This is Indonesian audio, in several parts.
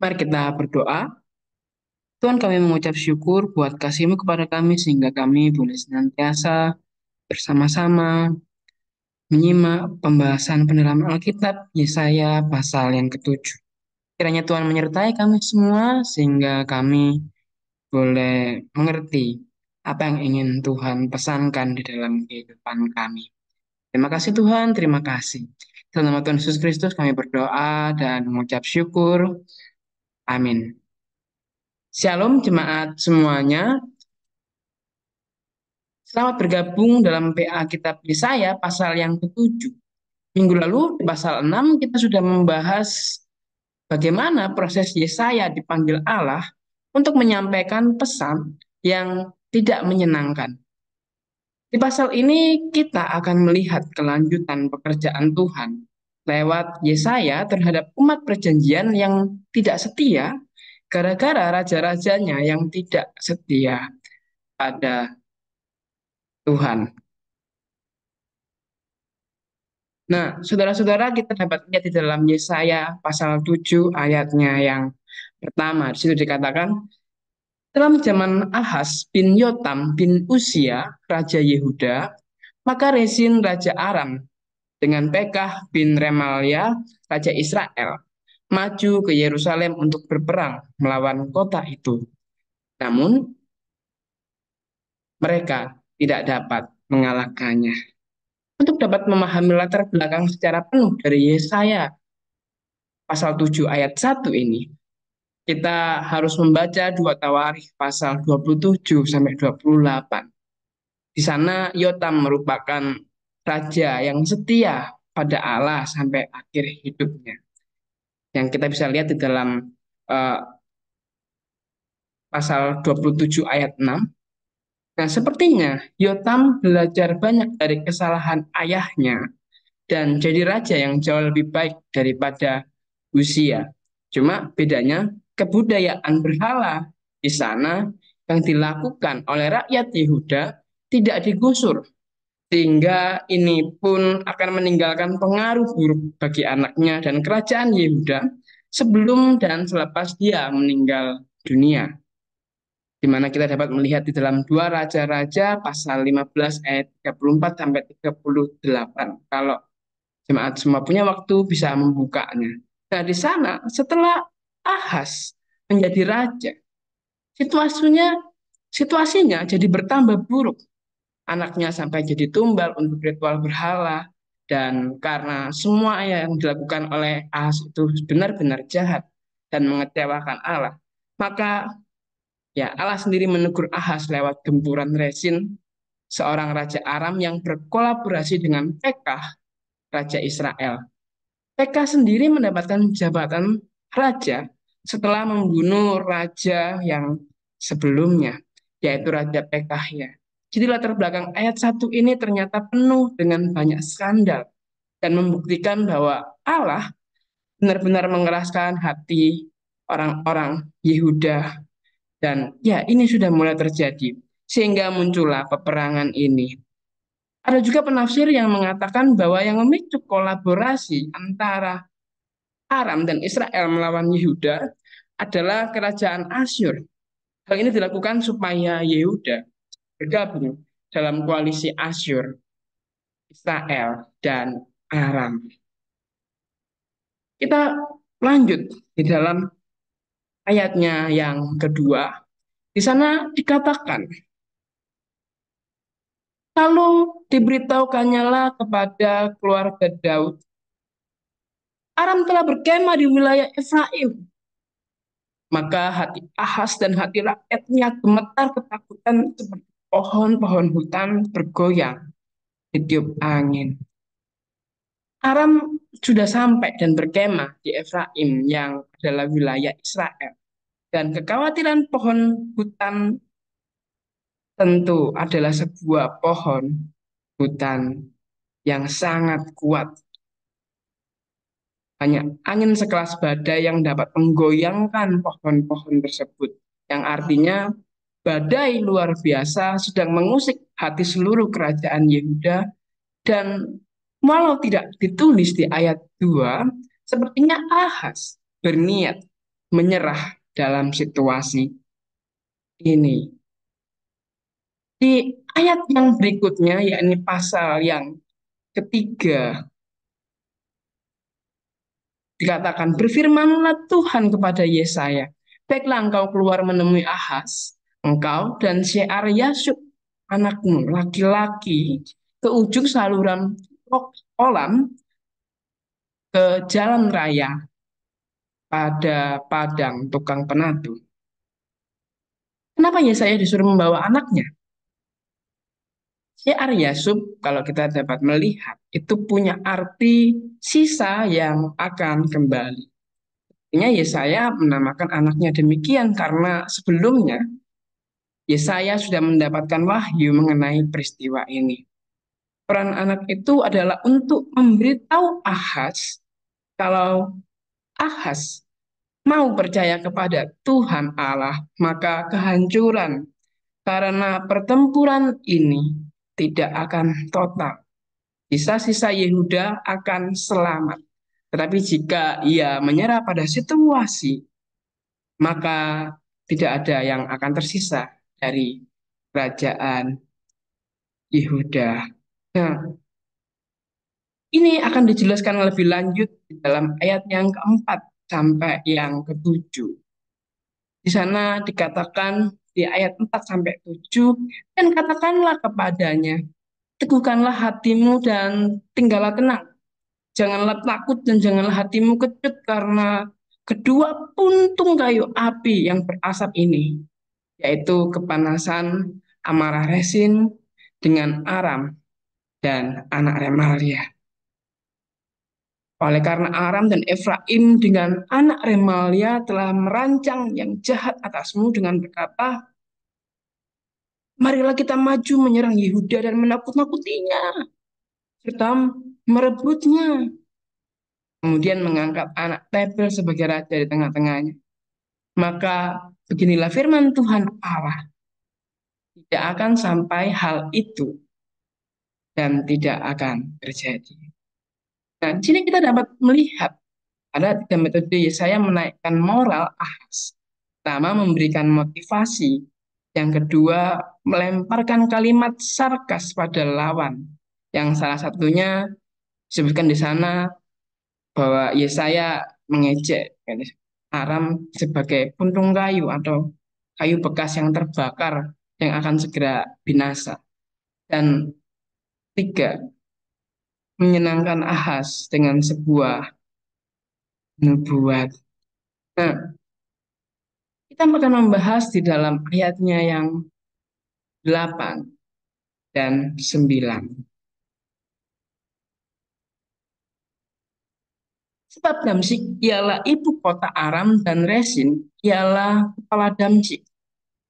Mari kita berdoa. Tuhan, kami mengucap syukur buat kasih-Mu kepada kami sehingga kami boleh senantiasa bersama-sama menyimak pembahasan pendalaman Alkitab Yesaya pasal yang ketujuh. Kiranya Tuhan menyertai kami semua sehingga kami boleh mengerti apa yang ingin Tuhan pesankan di dalam kehidupan kami. Terima kasih Tuhan, terima kasih. Dalam nama Tuhan Yesus Kristus kami berdoa dan mengucap syukur. Amin. Shalom jemaat semuanya. Selamat bergabung dalam PA Kitab Yesaya pasal yang ketujuh. Minggu lalu di pasal 6 kita sudah membahas bagaimana proses Yesaya dipanggil Allah untuk menyampaikan pesan yang tidak menyenangkan. Di pasal ini kita akan melihat kelanjutan pekerjaan Tuhan lewat Yesaya terhadap umat perjanjian yang tidak setia gara-gara raja-rajanya yang tidak setia pada Tuhan. Nah, saudara-saudara, kita dapat lihat di dalam Yesaya pasal 7 ayatnya yang pertama. Di situ dikatakan, dalam zaman Ahaz bin Yotam bin Uzia, Raja Yehuda, maka Rezin Raja Aram dengan Pekah bin Remalia, Raja Israel, maju ke Yerusalem untuk berperang melawan kota itu. Namun, mereka tidak dapat mengalahkannya. Untuk dapat memahami latar belakang secara penuh dari Yesaya pasal 7 ayat 1 ini, kita harus membaca dua Tawarikh pasal 27 sampai 28. Di sana Yotam merupakan raja yang setia pada Allah sampai akhir hidupnya. Yang kita bisa lihat di dalam uh, pasal 27 ayat 6. Nah, sepertinya Yotam belajar banyak dari kesalahan ayahnya dan jadi raja yang jauh lebih baik daripada Uzia. Cuma bedanya kebudayaan berhala di sana yang dilakukan oleh rakyat Yehuda tidak digusur, sehingga ini pun akan meninggalkan pengaruh buruk bagi anaknya dan kerajaan Yehuda sebelum dan selepas dia meninggal dunia, di mana kita dapat melihat di dalam dua raja-raja pasal 15 ayat 34 sampai 38. Kalau jemaat semua punya waktu bisa membukanya. Nah, di sana setelah Ahaz menjadi raja, situasinya situasinya jadi bertambah buruk. Anaknya sampai jadi tumbal untuk ritual berhala, dan karena semua yang dilakukan oleh Ahaz itu benar-benar jahat dan mengecewakan Allah, maka ya Allah sendiri menegur Ahaz lewat gempuran Rezin, seorang raja Aram yang berkolaborasi dengan Pekah, raja Israel. PK sendiri mendapatkan jabatan raja setelah membunuh raja yang sebelumnya, yaitu Raja Pekahya. Jadi latar belakang ayat 1 ini ternyata penuh dengan banyak skandal dan membuktikan bahwa Allah benar-benar mengeraskan hati orang-orang Yehuda, dan ya ini sudah mulai terjadi sehingga muncullah peperangan ini. Ada juga penafsir yang mengatakan bahwa yang memicu kolaborasi antara Aram dan Israel melawan Yehuda adalah kerajaan Asyur. Hal ini dilakukan supaya Yehuda bergabung dalam koalisi Asyur, Israel, dan Aram. Kita lanjut di dalam ayatnya yang kedua. Di sana dikatakan, lalu diberitahukannya lah kepada keluarga Daud, Aram telah berkemah di wilayah Efraim. Maka hati Ahaz dan hati rakyatnya gemetar ketakutan seperti pohon-pohon hutan bergoyang ditiup angin. Aram sudah sampai dan berkemah di Efraim yang adalah wilayah Israel. Dan kekhawatiran pohon hutan tentu adalah sebuah pohon hutan yang sangat kuat. Hanya angin sekelas badai yang dapat menggoyangkan pohon-pohon tersebut. Yang artinya badai luar biasa sedang mengusik hati seluruh kerajaan Yehuda, dan walau tidak ditulis di ayat 2, sepertinya Ahaz berniat menyerah dalam situasi ini. Di ayat yang berikutnya, yakni pasal yang ketiga, dikatakan, berfirmanlah Tuhan kepada Yesaya, baiklah engkau keluar menemui Ahaz, engkau dan Shear-Yashub anakmu laki-laki ke ujung saluran kolam ke jalan raya pada padang tukang penatu. Kenapa Yesaya disuruh membawa anaknya? Shear-Yashub, kalau kita dapat melihat, itu punya arti sisa yang akan kembali. Artinya Yesaya menamakan anaknya demikian karena sebelumnya Yesaya sudah mendapatkan wahyu mengenai peristiwa ini. Peran anak itu adalah untuk memberitahu Ahaz kalau Ahaz mau percaya kepada Tuhan Allah, maka kehancuran karena pertempuran ini tidak akan total. Sisa-sisa Yehuda akan selamat. Tetapi jika ia menyerah pada situasi, maka tidak ada yang akan tersisa dari kerajaan Yehuda. Nah, ini akan dijelaskan lebih lanjut di dalam ayat yang keempat sampai yang ketujuh. Di sana dikatakan di ayat 4 sampai 7, dan katakanlah kepadanya, teguhkanlah hatimu dan tinggallah tenang. Janganlah takut dan janganlah hatimu kecut karena kedua puntung kayu api yang berasap ini, yaitu kepanasan amarah Resin dengan Aram dan anak Remalia. Oleh karena Aram dan Efraim dengan anak Remalia telah merancang yang jahat atasmu dengan berkata, marilah kita maju menyerang Yehuda dan menakut-nakutinya, serta merebutnya. Kemudian mengangkat anak Tabel sebagai raja di tengah-tengahnya. Maka beginilah firman Tuhan Allah, tidak akan sampai hal itu dan tidak akan terjadi. Nah, di sini kita dapat melihat ada tiga metode Yesaya menaikkan moral Ahaz. Pertama, memberikan motivasi. Yang kedua, melemparkan kalimat sarkas pada lawan. Yang salah satunya disebutkan di sana bahwa Yesaya mengejek Aram sebagai puntung kayu atau kayu bekas yang terbakar yang akan segera binasa. Dan tiga, menyenangkan Ahaz dengan sebuah nubuat. Nah, kita akan membahas di dalam ayatnya yang 8 dan 9. Sebab Damsyik ialah ibu kota Aram dan Resin ialah kepala Damsyik.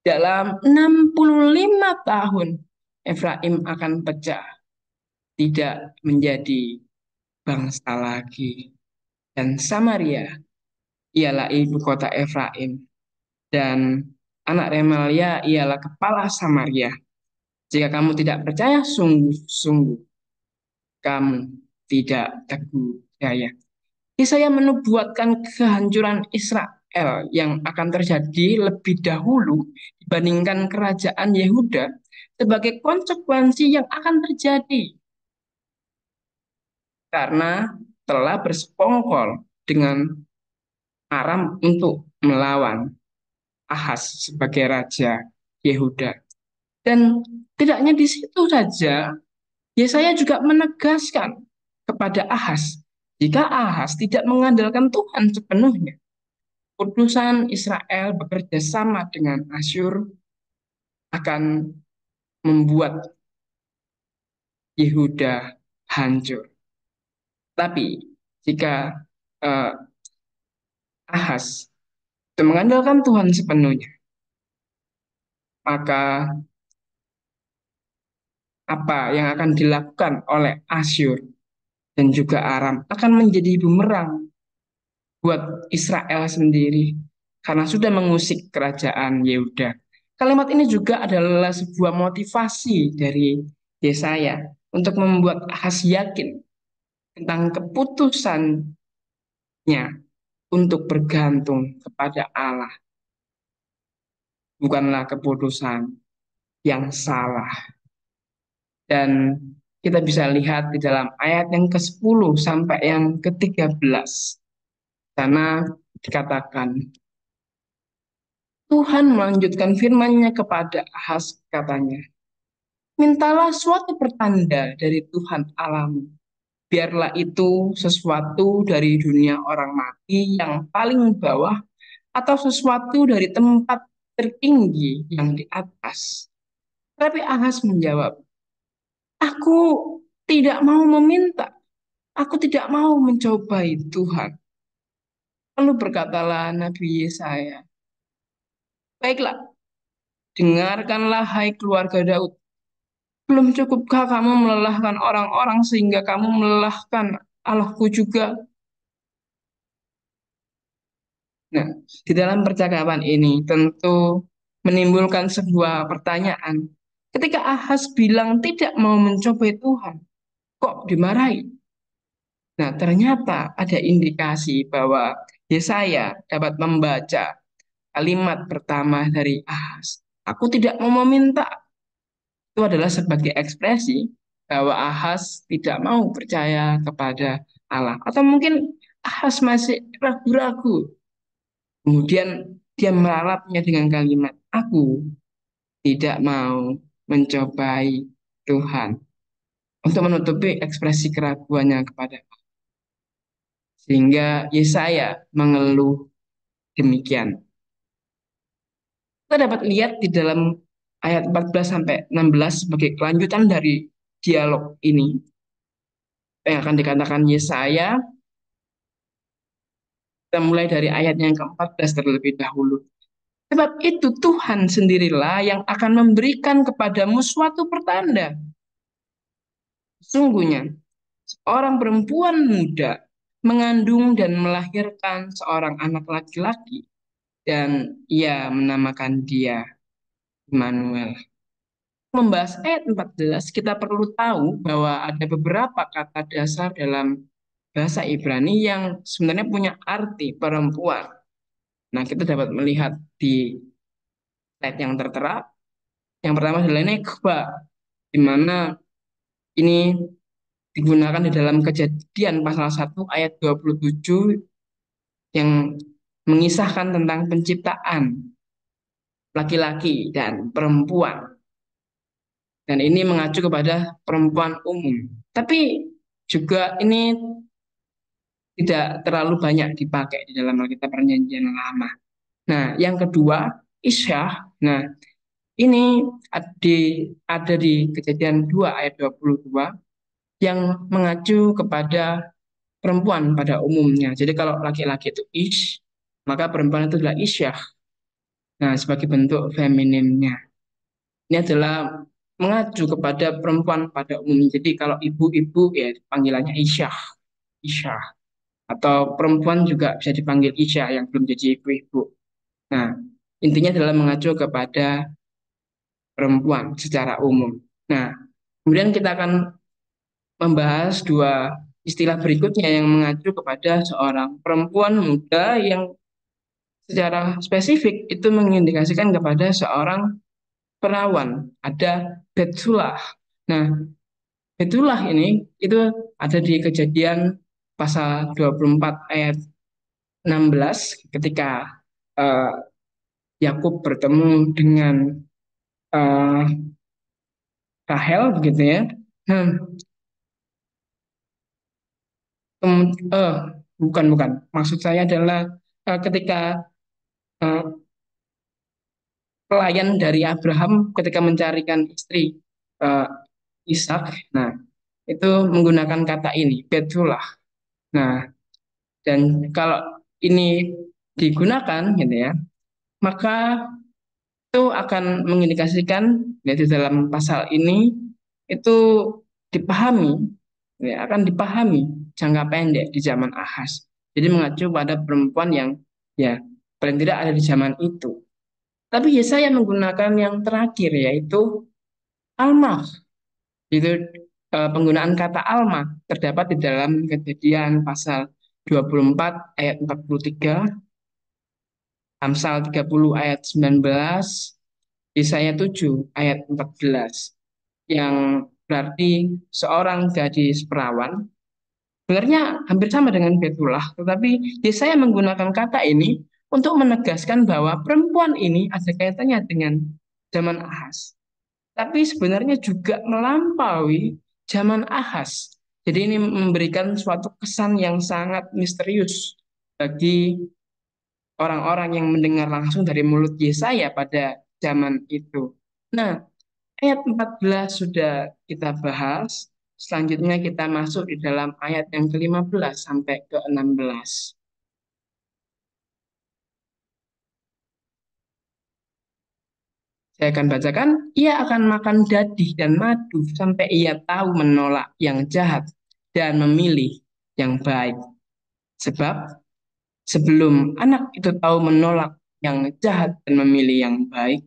Dalam 65 tahun Efraim akan pecah, tidak menjadi bangsa lagi. Dan Samaria ialah ibu kota Efraim dan anak Remalia ialah kepala Samaria. Jika kamu tidak percaya, sungguh-sungguh kamu tidak teguh daya. Yesaya menubuatkan kehancuran Israel yang akan terjadi lebih dahulu dibandingkan kerajaan Yehuda sebagai konsekuensi yang akan terjadi karena telah bersekongkol dengan Aram untuk melawan Ahaz sebagai raja Yehuda. Dan tidak hanya di situ saja, Yesaya juga menegaskan kepada Ahaz, jika Ahaz tidak mengandalkan Tuhan sepenuhnya, utusan Israel bekerja sama dengan Asyur akan membuat Yehuda hancur. Tapi jika uh, Ahaz itu mengandalkan Tuhan sepenuhnya, maka apa yang akan dilakukan oleh Asyur dan juga Aram akan menjadi bumerang buat Israel sendiri karena sudah mengusik kerajaan Yehuda. Kalimat ini juga adalah sebuah motivasi dari Yesaya untuk membuat Ahaz yakin tentang keputusannya untuk bergantung kepada Allah, bukanlah keputusan yang salah. Dan kita bisa lihat di dalam ayat yang ke-10 sampai yang ke-13. Sana dikatakan, Tuhan melanjutkan firman-Nya kepada Ahaz, katanya, mintalah suatu pertanda dari Tuhan Allahmu. Biarlah itu sesuatu dari dunia orang mati yang paling bawah atau sesuatu dari tempat tertinggi yang di atas. Tapi Ahaz menjawab, aku tidak mau meminta, aku tidak mau mencobai Tuhan. Lalu berkatalah Nabi Yesaya, baiklah, dengarkanlah hai keluarga Daud. Belum cukupkah kamu melelahkan orang-orang sehingga kamu melelahkan Allahku juga? Nah, di dalam percakapan ini tentu menimbulkan sebuah pertanyaan. Ketika Ahaz bilang tidak mau mencobai Tuhan, kok dimarahi? Nah, ternyata ada indikasi bahwa Yesaya dapat membaca kalimat pertama dari Ahaz. Aku tidak mau meminta. Itu adalah sebagai ekspresi bahwa Ahaz tidak mau percaya kepada Allah. Atau mungkin Ahaz masih ragu-ragu. Kemudian dia meralatnya dengan kalimat, aku tidak mau mencobai Tuhan. Untuk menutupi ekspresi keraguannya kepada Allah. Sehingga Yesaya mengeluh demikian. Kita dapat lihat di dalam ayat 14 sampai 16 sebagai kelanjutan dari dialog ini yang akan dikatakan Yesaya. Kita mulai dari ayat yang ke-14 terlebih dahulu. Sebab itu Tuhan sendirilah yang akan memberikan kepadamu suatu pertanda. Sungguhnya, seorang perempuan muda mengandung dan melahirkan seorang anak laki-laki, dan ia menamakan dia Immanuel. Membahas ayat 14, kita perlu tahu bahwa ada beberapa kata dasar dalam bahasa Ibrani yang sebenarnya punya arti perempuan. Nah, kita dapat melihat di slide yang tertera. Yang pertama adalah nekba, di mana ini digunakan di dalam Kejadian pasal 1 ayat 27 yang mengisahkan tentang penciptaan laki-laki dan perempuan. Dan ini mengacu kepada perempuan umum. Tapi juga ini tidak terlalu banyak dipakai di dalam Alkitab Perjanjian Lama. Nah, yang kedua, Isyah. Nah, ini ada di Kejadian 2 ayat 22 yang mengacu kepada perempuan pada umumnya. Jadi kalau laki-laki itu Ish, maka perempuan itu adalah Isyah. Nah, sebagai bentuk femininnya. Ini adalah mengacu kepada perempuan pada umumnya. Jadi kalau ibu-ibu ya panggilannya Isyah. Isyah. Atau perempuan juga bisa dipanggil Isya yang belum jadi ibu-ibu. Nah, intinya adalah mengacu kepada perempuan secara umum. Nah, kemudian kita akan membahas dua istilah berikutnya yang mengacu kepada seorang perempuan muda yang secara spesifik itu mengindikasikan kepada seorang perawan. Ada Betsulah. Nah, Betsulah ini itu ada di Kejadian pasal 24 ayat 16 ketika eh, Yakub bertemu dengan eh, Rahel begitu ya. Hmm, eh, bukan. Maksud saya adalah ketika eh, pelayan dari Abraham ketika mencarikan istri eh, Ishak, nah itu menggunakan kata ini, Betullah. Nah, dan kalau ini digunakan gitu ya, maka itu akan mengindikasikan ya, di dalam pasal ini itu dipahami ya, akan dipahami jangka pendek di zaman Ahaz. Jadi mengacu pada perempuan yang ya paling tidak ada di zaman itu. Tapi Yesaya menggunakan yang terakhir yaitu almah. Itu penggunaan kata almah terdapat di dalam Kejadian pasal 24 ayat 43, Amsal 30 ayat 19, Yesaya 7 ayat 14, yang berarti seorang gadis perawan. Sebenarnya hampir sama dengan Betullah, tetapi Yesaya menggunakan kata ini untuk menegaskan bahwa perempuan ini ada kaitannya dengan zaman Ahas. Tapi sebenarnya juga melampaui zaman Ahas. Jadi ini memberikan suatu kesan yang sangat misterius bagi orang-orang yang mendengar langsung dari mulut Yesaya pada zaman itu. Nah, ayat 14 sudah kita bahas. Selanjutnya kita masuk di dalam ayat yang ke-15 sampai ke-16. Saya akan bacakan, ia akan makan dadih dan madu sampai ia tahu menolak yang jahat dan memilih yang baik. Sebab sebelum anak itu tahu menolak yang jahat dan memilih yang baik,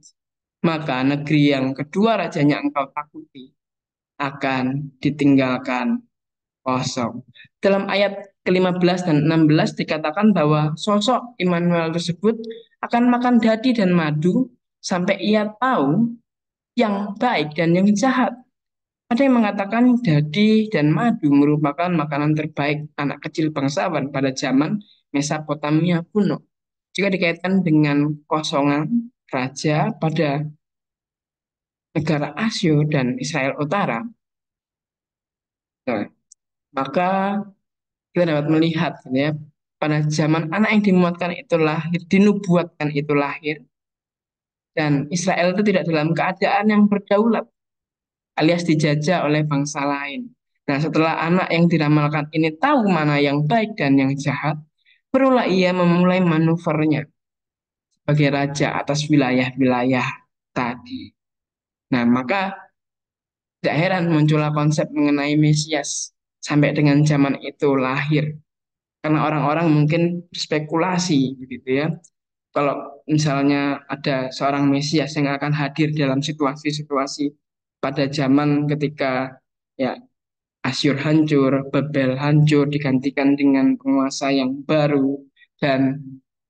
maka negeri yang kedua rajanya engkau takuti akan ditinggalkan kosong. Dalam ayat ke-15 dan 16 dikatakan bahwa sosok Immanuel tersebut akan makan dadi dan madu sampai ia tahu yang baik dan yang jahat. Ada yang mengatakan dadi dan madu merupakan makanan terbaik anak kecil bangsawan pada zaman Mesopotamia kuno. Jika dikaitkan dengan kosongan raja pada negara Asyur dan Israel Utara, nah, maka kita dapat melihat gitu ya, pada zaman anak yang dimuatkan itu lahir, dinubuatkan itu lahir, dan Israel itu tidak dalam keadaan yang berdaulat alias dijajah oleh bangsa lain. Nah, setelah anak yang diramalkan ini tahu mana yang baik dan yang jahat, barulah ia memulai manuvernya sebagai raja atas wilayah-wilayah tadi. Nah, maka tidak heran muncullah konsep mengenai Mesias sampai dengan zaman itu lahir. Karena orang-orang mungkin spekulasi begitu ya. Kalau misalnya ada seorang Mesias yang akan hadir dalam situasi-situasi pada zaman ketika ya Asyur hancur, Babel hancur, digantikan dengan penguasa yang baru, dan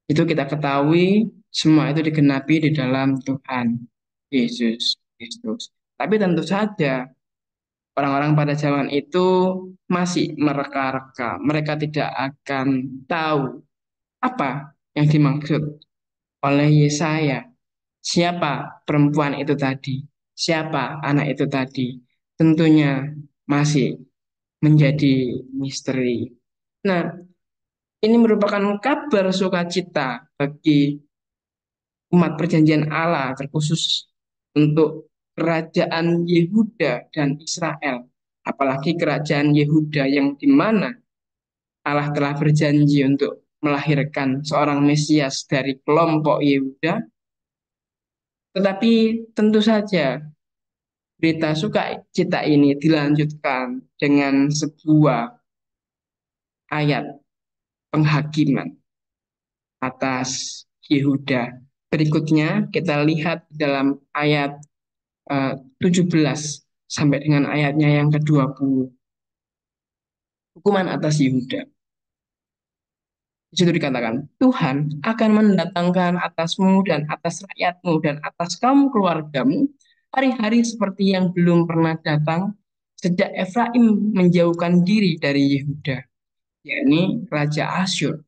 itu kita ketahui semua itu digenapi di dalam Tuhan Yesus Kristus. Tapi tentu saja orang-orang pada zaman itu masih mereka-reka. Mereka tidak akan tahu apa yang dimaksud oleh Yesaya. Siapa perempuan itu tadi? Siapa anak itu tadi? Tentunya masih menjadi misteri. Nah, ini merupakan kabar sukacita bagi umat perjanjian Allah, terkhusus untuk kerajaan Yehuda dan Israel. Apalagi kerajaan Yehuda yang di mana Allah telah berjanji untuk melahirkan seorang Mesias dari kelompok Yehuda. Tetapi tentu saja berita sukacita ini dilanjutkan dengan sebuah ayat penghakiman atas Yehuda. Berikutnya kita lihat dalam ayat 17 sampai dengan ayatnya yang ke-20. Hukuman atas Yehuda. Di situ dikatakan, Tuhan akan mendatangkan atasmu dan atas rakyatmu dan atas kaum keluargamu hari-hari seperti yang belum pernah datang sejak Efraim menjauhkan diri dari Yehuda, yakni Raja Asyur.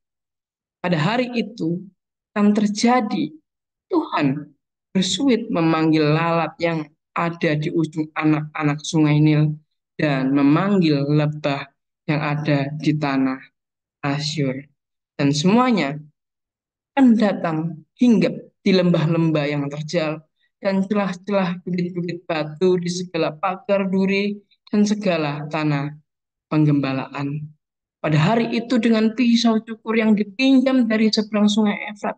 Pada hari itu akan terjadi Tuhan bersuit memanggil lalat yang ada di ujung anak-anak sungai Nil dan memanggil lebah yang ada di tanah Asyur. Dan semuanya akan datang hinggap di lembah-lembah yang terjal dan celah-celah bukit-bukit batu di segala pagar duri dan segala tanah penggembalaan. Pada hari itu dengan pisau cukur yang dipinjam dari seberang sungai Efrat,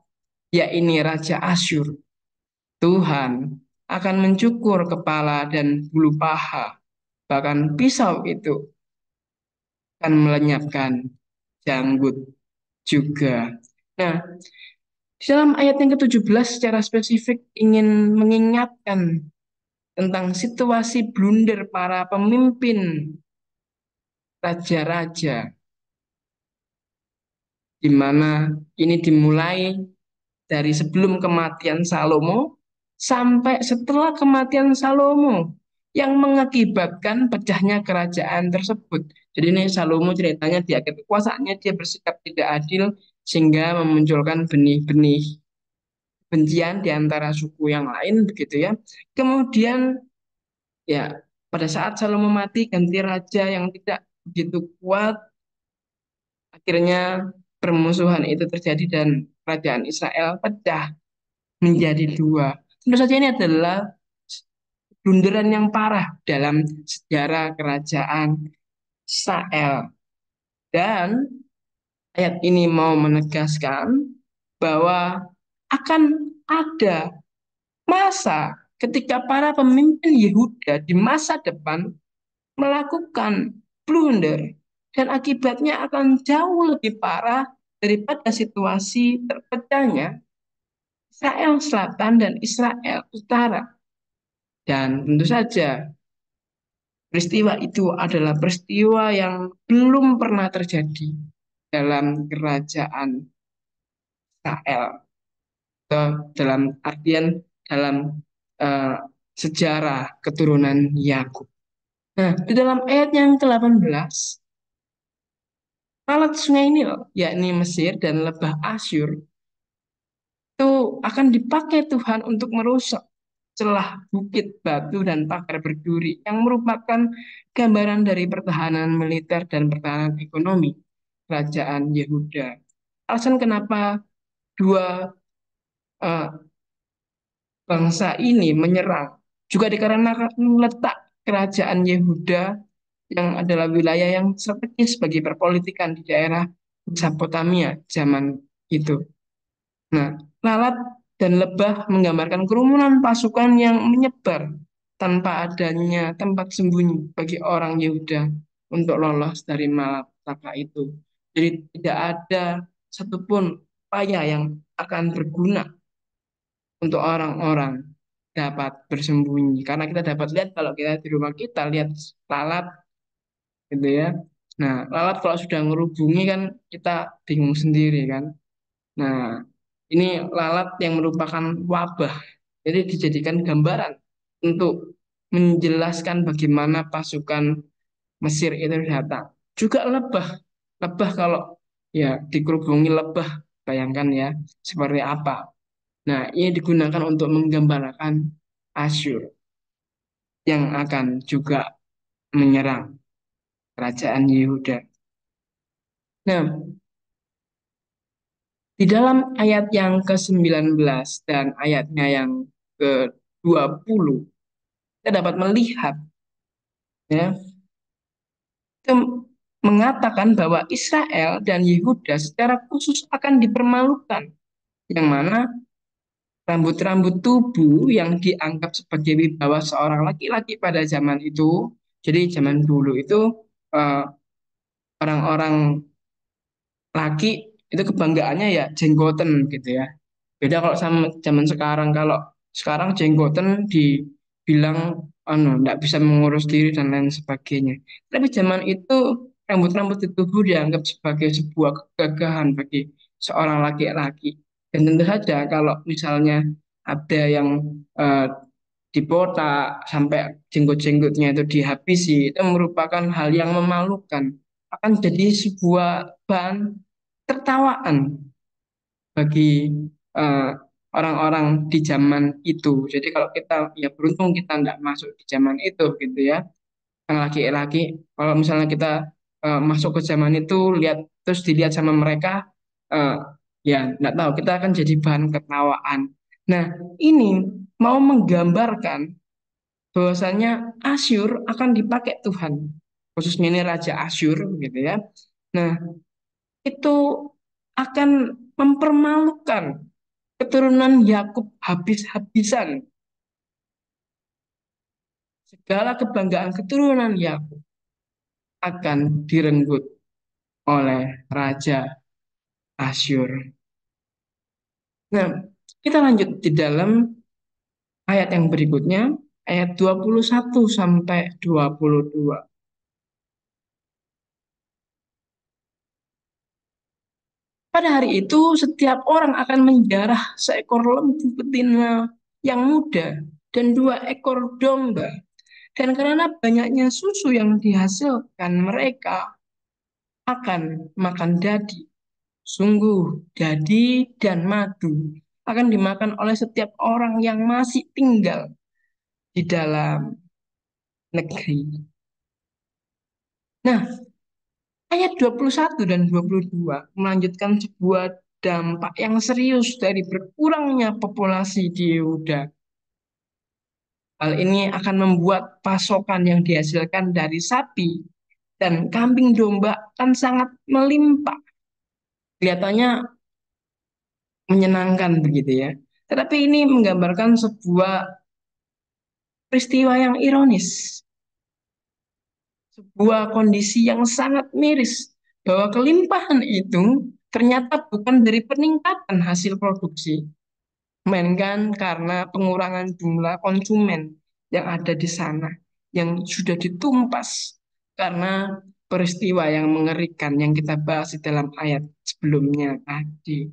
yakni Raja Asyur, Tuhan akan mencukur kepala dan bulu paha. Bahkan pisau itu akan melenyapkan janggut juga. Nah, di dalam ayat yang ke-17 secara spesifik ingin mengingatkan tentang situasi blunder para pemimpin raja-raja di mana ini dimulai dari sebelum kematian Salomo sampai setelah kematian Salomo yang mengakibatkan pecahnya kerajaan tersebut. Jadi ini Salomo ceritanya di akhir kekuasaannya dia bersikap tidak adil sehingga memunculkan benih-benih kebencian di antara suku yang lain begitu ya. Kemudian ya pada saat Salomo mati ganti raja yang tidak begitu kuat, akhirnya permusuhan itu terjadi dan kerajaan Israel pecah menjadi dua. Tentu saja ini adalah blunderan yang parah dalam sejarah kerajaan Israel. Dan ayat ini mau menegaskan bahwa akan ada masa ketika para pemimpin Yehuda di masa depan melakukan blunder dan akibatnya akan jauh lebih parah daripada situasi terpecahnya Israel Selatan dan Israel Utara. Dan tentu saja peristiwa itu adalah peristiwa yang belum pernah terjadi dalam kerajaan Israel, dalam artian dalam eh, sejarah keturunan Yakub. Nah, di dalam ayat yang ke-18, lalat sungai Nil, yakni Mesir dan lebah Asyur, itu akan dipakai Tuhan untuk merusak celah bukit batu dan pagar berduri yang merupakan gambaran dari pertahanan militer dan pertahanan ekonomi kerajaan Yehuda. Alasan kenapa dua eh, bangsa ini menyerang juga dikarenakan letak kerajaan Yehuda yang adalah wilayah yang strategis bagi perpolitikan di daerah Mesopotamia zaman itu. Nah, lalat dan lebah menggambarkan kerumunan pasukan yang menyebar tanpa adanya tempat sembunyi bagi orang Yehuda untuk lolos dari malapetaka itu. Jadi tidak ada satupun upaya yang akan berguna untuk orang-orang dapat bersembunyi. Karena kita dapat lihat kalau kita di rumah kita lihat lalat gitu ya. Nah, lalat kalau sudah ngerubungi kan kita bingung sendiri kan. Nah, ini lalat yang merupakan wabah. Jadi dijadikan gambaran untuk menjelaskan bagaimana pasukan Mesir itu datang. Juga lebah. Lebah kalau ya dikerubungi lebah, bayangkan ya seperti apa. Nah, ini digunakan untuk menggambarkan Asyur yang akan juga menyerang kerajaan Yehuda. Nah, di dalam ayat yang ke-19 dan ayatnya yang ke-20, kita dapat melihat ya, itu mengatakan bahwa Israel dan Yehuda secara khusus akan dipermalukan, yang mana rambut-rambut tubuh yang dianggap sebagai wibawa seorang laki-laki pada zaman itu, jadi zaman dulu itu eh, orang-orang laki itu kebanggaannya ya jenggoten gitu ya. Beda kalau sama zaman sekarang, kalau sekarang jenggoten dibilang nggak bisa mengurus diri dan lain sebagainya. Tapi zaman itu rambut-rambut di tubuh dianggap sebagai sebuah kegagahan bagi seorang laki-laki. Dan tentu saja kalau misalnya ada yang eh, dibotak sampai jenggot-jenggotnya itu dihabisi, itu merupakan hal yang memalukan. Akan jadi sebuah bahan tertawaan bagi eh, orang-orang di zaman itu. Jadi kalau kita ya beruntung kita nggak masuk di zaman itu gitu ya. Yang laki-laki kalau misalnya kita masuk ke zaman itu lihat terus dilihat sama mereka eh, ya nggak tahu kita akan jadi bahan ketawaan. Nah, ini mau menggambarkan bahwasanya Asyur akan dipakai Tuhan. Khususnya ini Raja Asyur gitu ya. Nah, itu akan mempermalukan keturunan Yakub habis-habisan. Segala kebanggaan keturunan Yakub akan direnggut oleh Raja Asyur. Nah, kita lanjut di dalam ayat yang berikutnya, ayat 21 sampai 22. Pada hari itu, setiap orang akan menjarah seekor lembu betina yang muda dan 2 ekor domba. Dan karena banyaknya susu yang dihasilkan, mereka akan makan dadi. Sungguh, dadi dan madu akan dimakan oleh setiap orang yang masih tinggal di dalam negeri. Nah, ayat 21 dan 22 melanjutkan sebuah dampak yang serius dari berkurangnya populasi di Yehuda. Hal ini akan membuat pasokan yang dihasilkan dari sapi dan kambing domba akan sangat melimpah. Kelihatannya menyenangkan begitu ya. Tetapi ini menggambarkan sebuah peristiwa yang ironis, sebuah kondisi yang sangat miris, bahwa kelimpahan itu ternyata bukan dari peningkatan hasil produksi, melainkan karena pengurangan jumlah konsumen yang ada di sana, yang sudah ditumpas karena peristiwa yang mengerikan yang kita bahas di dalam ayat sebelumnya tadi.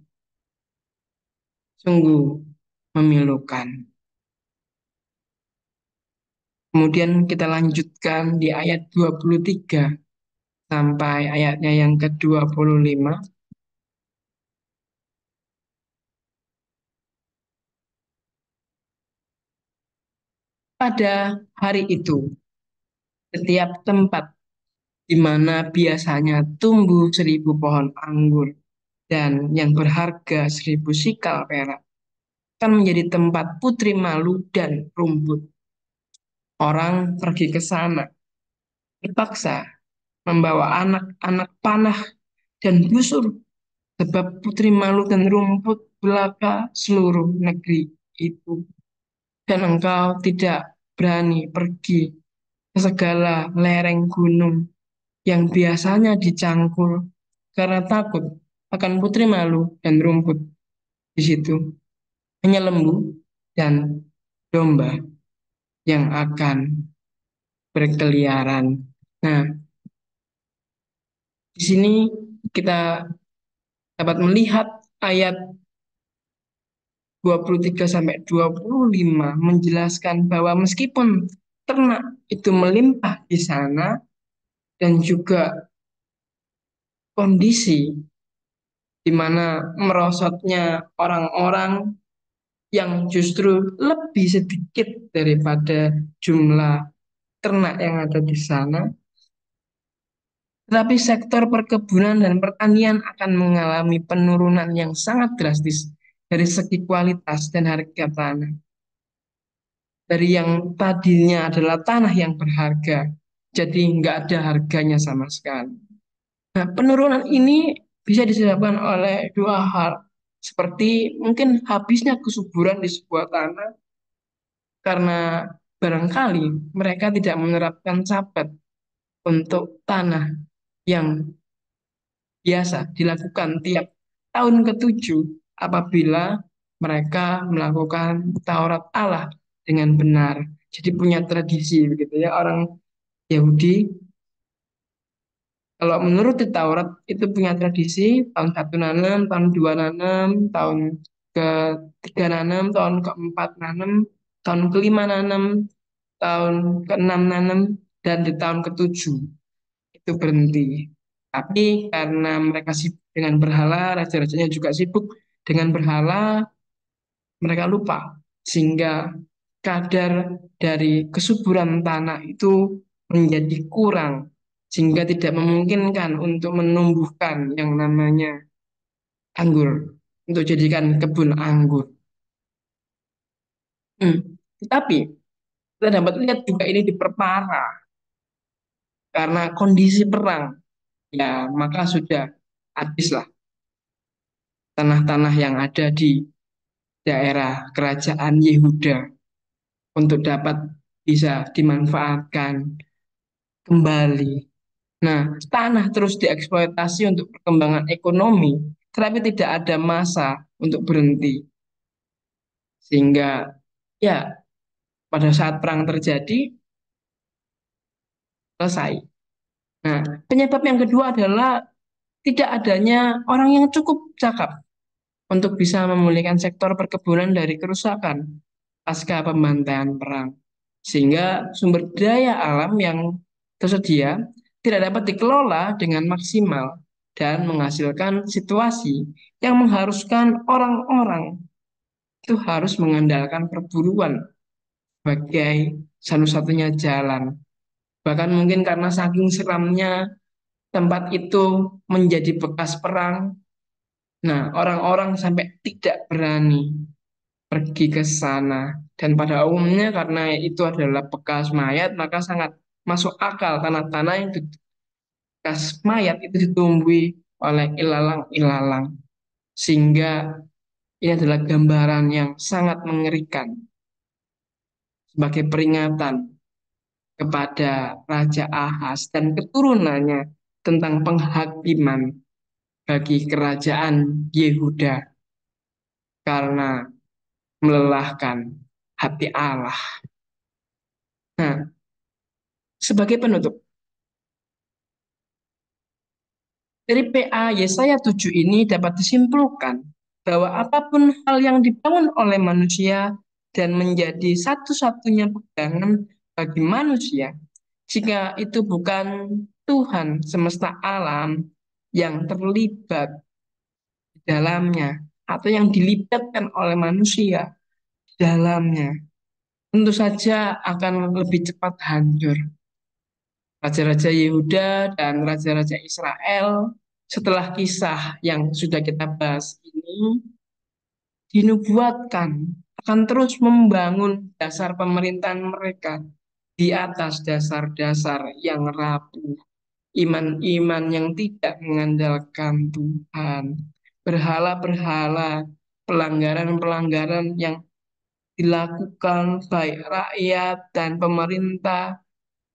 Sungguh memilukan. Kemudian kita lanjutkan di ayat 23 sampai ayatnya yang ke-25. Pada hari itu, setiap tempat di mana biasanya tumbuh 1.000 pohon anggur dan yang berharga 1.000 sikal perak akan menjadi tempat putri malu dan rumput. Orang pergi ke sana terpaksa membawa anak-anak panah dan busur, sebab putri malu dan rumput belaka seluruh negeri itu. Dan engkau tidak berani pergi ke segala lereng gunung yang biasanya dicangkul karena takut akan putri malu dan rumput di situ. Hanya lembu dan domba yang akan berkeliaran. Nah, di sini kita dapat melihat ayat 23 sampai 25 menjelaskan bahwa meskipun ternak itu melimpah di sana dan juga kondisi di mana merosotnya orang-orang yang justru lebih sedikit daripada jumlah ternak yang ada di sana, tetapi sektor perkebunan dan pertanian akan mengalami penurunan yang sangat drastis dari segi kualitas dan harga tanah. Dari yang tadinya adalah tanah yang berharga, jadi nggak ada harganya sama sekali. Nah, penurunan ini bisa disebabkan oleh dua hal, seperti mungkin habisnya kesuburan di sebuah tanah karena barangkali mereka tidak menerapkan sabat untuk tanah yang biasa dilakukan tiap tahun ketujuh apabila mereka melakukan Taurat Allah dengan benar. Jadi punya tradisi begitu ya orang Yahudi. Kalau menurut di Taurat itu punya tradisi tahun satu nanam, tahun dua nanam, tahun ketiga nanam, tahun keempat nanam, tahun kelima nanam, tahun keenam nanam, dan di tahun ketujuh itu berhenti. Tapi karena mereka sibuk dengan berhala, raja-rajanya juga sibuk dengan berhala, mereka lupa. Sehingga kadar dari kesuburan tanah itu menjadi kurang. Sehingga tidak memungkinkan untuk menumbuhkan yang namanya anggur. Untuk jadikan kebun anggur. Hmm. Tetapi kita dapat lihat juga ini diperparah karena kondisi perang. Ya, maka sudah habislah tanah-tanah yang ada di daerah kerajaan Yehuda untuk dapat bisa dimanfaatkan kembali. Nah, tanah terus dieksploitasi untuk perkembangan ekonomi, tetapi tidak ada masa untuk berhenti. Sehingga ya pada saat perang terjadi, selesai. Nah, penyebab yang kedua adalah tidak adanya orang yang cukup cakap untuk bisa memulihkan sektor perkebunan dari kerusakan pasca pembantaian perang. Sehingga sumber daya alam yang tersedia tidak dapat dikelola dengan maksimal dan menghasilkan situasi yang mengharuskan orang-orang itu harus mengandalkan perburuan sebagai satu-satunya jalan. Bahkan mungkin karena saking seramnya tempat itu menjadi bekas perang, nah orang-orang sampai tidak berani pergi ke sana. Dan pada umumnya karena itu adalah bekas mayat, maka sangat masuk akal tanah-tanah yang bekas mayat itu ditumbuhi oleh ilalang-ilalang. Sehingga ini adalah gambaran yang sangat mengerikan sebagai peringatan kepada Raja Ahaz dan keturunannya tentang penghakiman bagi kerajaan Yehuda karena melelahkan hati Allah. Nah, sebagai penutup, dari PA Yesaya 7 ini dapat disimpulkan bahwa apapun hal yang dibangun oleh manusia dan menjadi satu-satunya pegangan bagi manusia, jika itu bukan Tuhan semesta alam yang terlibat di dalamnya atau yang dilibatkan oleh manusia di dalamnya, tentu saja akan lebih cepat hancur. Raja-raja Yehuda dan raja-raja Israel setelah kisah yang sudah kita bahas ini dinubuatkan akan terus membangun dasar pemerintahan mereka di atas dasar-dasar yang rapuh, iman-iman yang tidak mengandalkan Tuhan, berhala-berhala, pelanggaran-pelanggaran yang dilakukan baik rakyat dan pemerintah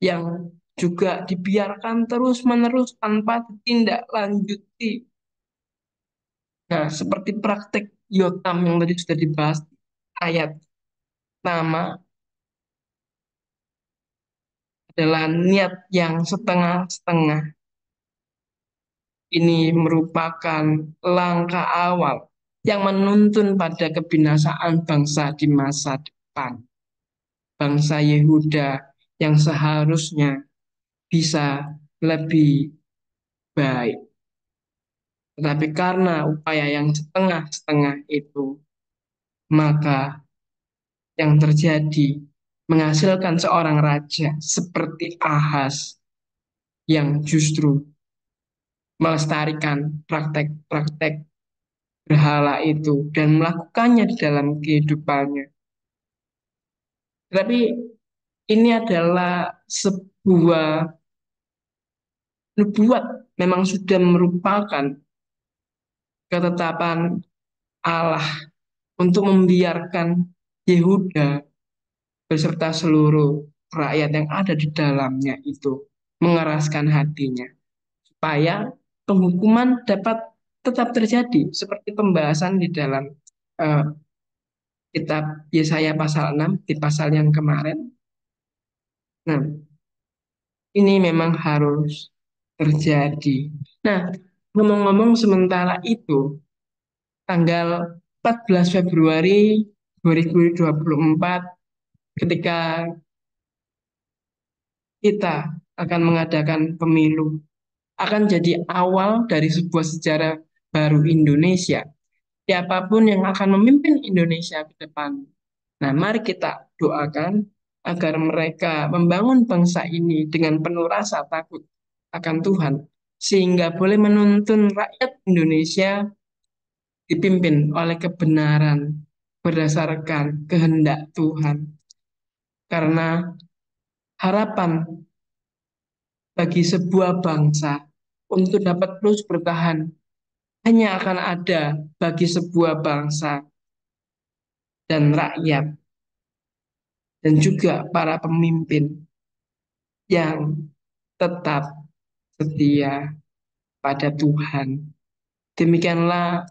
yang juga dibiarkan terus-menerus tanpa ditindaklanjuti. Nah, seperti praktek Yotam yang tadi sudah dibahas ayat pertama adalah niat yang setengah-setengah. Ini merupakan langkah awal yang menuntun pada kebinasaan bangsa di masa depan. Bangsa Yehuda yang seharusnya bisa lebih baik. Tetapi karena upaya yang setengah-setengah itu, maka yang terjadi menghasilkan seorang raja seperti Ahaz yang justru melestarikan praktek-praktek berhala itu dan melakukannya di dalam kehidupannya. Tapi ini adalah sebuah nubuat, memang sudah merupakan ketetapan Allah untuk membiarkan Yehuda beserta seluruh rakyat yang ada di dalamnya itu mengeraskan hatinya supaya penghukuman dapat tetap terjadi seperti pembahasan di dalam eh, kitab Yesaya pasal 6 di pasal yang kemarin. Nah, ini memang harus terjadi. Nah, ngomong-ngomong sementara itu tanggal 14 Februari 2024 ketika kita akan mengadakan pemilu akan jadi awal dari sebuah sejarah baru Indonesia. Siapapun yang akan memimpin Indonesia ke depan. Nah, mari kita doakan agar mereka membangun bangsa ini dengan penuh rasa takut akan Tuhan, sehingga boleh menuntun rakyat Indonesia dipimpin oleh kebenaran berdasarkan kehendak Tuhan. Karena harapan bagi sebuah bangsa untuk dapat terus bertahan hanya akan ada bagi sebuah bangsa dan rakyat dan juga para pemimpin yang tetap setia pada Tuhan. Demikianlah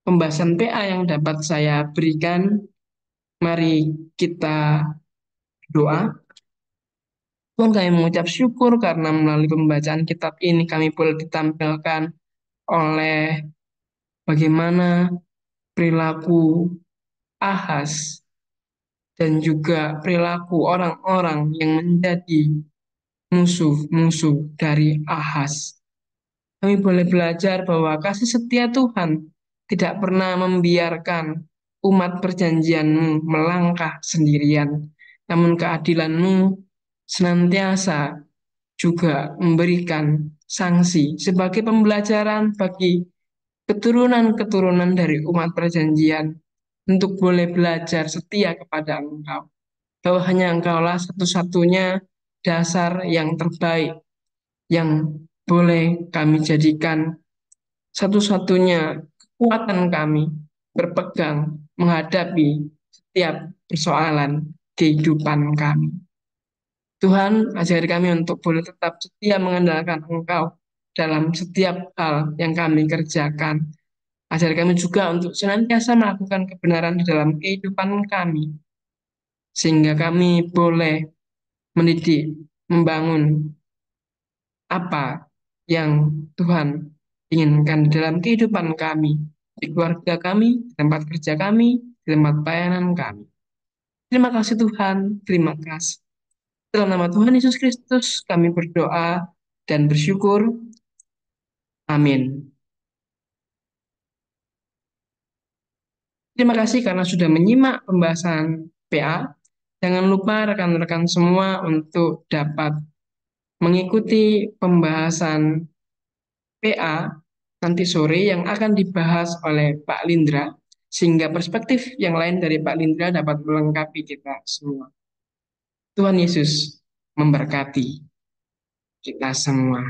pembahasan PA yang dapat saya berikan. Mari kita doa. Tuhan, kami mengucap syukur karena melalui pembacaan kitab ini kami boleh ditampilkan oleh bagaimana perilaku Ahas dan juga perilaku orang-orang yang menjadi musuh-musuh dari Ahas. Kami boleh belajar bahwa kasih setia Tuhan tidak pernah membiarkan umat perjanjianmu melangkah sendirian, namun keadilanmu senantiasa juga memberikan sanksi sebagai pembelajaran bagi keturunan-keturunan dari umat perjanjian untuk boleh belajar setia kepada Engkau. Bahwa hanya Engkaulah satu-satunya dasar yang terbaik yang boleh kami jadikan satu-satunya kekuatan kami berpegang menghadapi setiap persoalan kehidupan kami. Tuhan, ajari kami untuk boleh tetap setia mengandalkan Engkau dalam setiap hal yang kami kerjakan. Ajari kami juga untuk senantiasa melakukan kebenaran di dalam kehidupan kami, sehingga kami boleh mendidik, membangun apa yang Tuhan inginkan dalam kehidupan kami, di keluarga kami, di tempat kerja kami, di tempat pelayanan kami. Terima kasih Tuhan, terima kasih. Dalam nama Tuhan Yesus Kristus kami berdoa dan bersyukur. Amin. Terima kasih karena sudah menyimak pembahasan PA. Jangan lupa rekan-rekan semua untuk dapat mengikuti pembahasan PA nanti sore yang akan dibahas oleh Pak Lindra, sehingga perspektif yang lain dari Pak Lindra dapat melengkapi kita semua. Tuhan Yesus memberkati kita semua.